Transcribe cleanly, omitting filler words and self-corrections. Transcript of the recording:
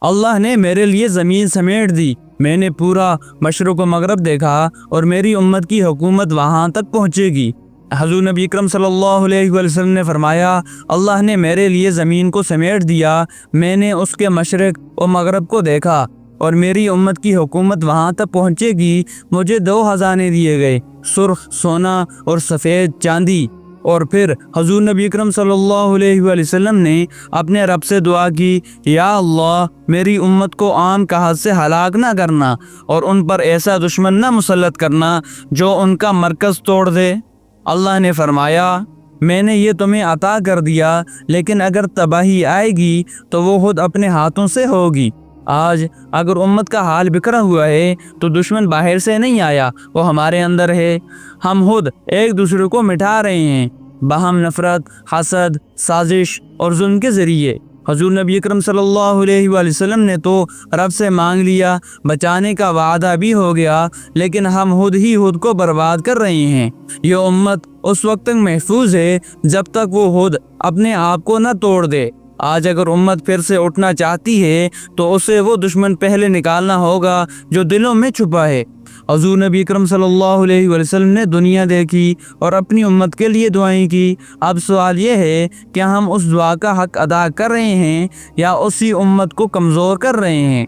اللہ نے میرے لیے زمین سمیٹ دی، میں نے پورا مشرق و مغرب دیکھا اور میری امت کی حکومت وہاں تک پہنچے گی۔ حضور نبی اکرم صلی اللہ علیہ وسلم نے فرمایا، اللہ نے میرے لیے زمین کو سمیٹ دیا، میں نے اس کے مشرق و مغرب کو دیکھا اور میری امت کی حکومت وہاں تک پہنچے گی۔ مجھے 2 خزانے دیے گئے، سرخ سونا اور سفید چاندی۔ اور پھر حضور نبی اکرم صلی اللہ علیہ وآلہ وسلم نے اپنے رب سے دعا کی، یا اللہ میری امت کو عام قحط سے ہلاک نہ کرنا اور ان پر ایسا دشمن نہ مسلط کرنا جو ان کا مرکز توڑ دے۔ اللہ نے فرمایا، میں نے یہ تمہیں عطا کر دیا، لیکن اگر تباہی آئے گی تو وہ خود اپنے ہاتھوں سے ہوگی۔ آج اگر امت کا حال بکھرا ہوا ہے تو دشمن باہر سے نہیں آیا، وہ ہمارے اندر ہے۔ ہم خود ایک دوسرے کو مٹا رہے ہیں، باہم نفرت، حسد، سازش اور ظلم کے ذریعے۔ حضور نبی اکرم صلی اللہ علیہ وآلہ وسلم نے تو رب سے مانگ لیا، بچانے کا وعدہ بھی ہو گیا، لیکن ہم خود کو برباد کر رہے ہیں۔ یہ امت اس وقت تک محفوظ ہے جب تک وہ خود اپنے آپ کو نہ توڑ دے۔ آج اگر امت پھر سے اٹھنا چاہتی ہے تو اسے وہ دشمن پہلے نکالنا ہوگا جو دلوں میں چھپا ہے۔ حضور نبی اکرم صلی اللہ علیہ وسلم نے دنیا دیکھی اور اپنی امت کے لیے دعائیں کی۔ اب سوال یہ ہے کہ ہم اس دعا کا حق ادا کر رہے ہیں یا اسی امت کو کمزور کر رہے ہیں؟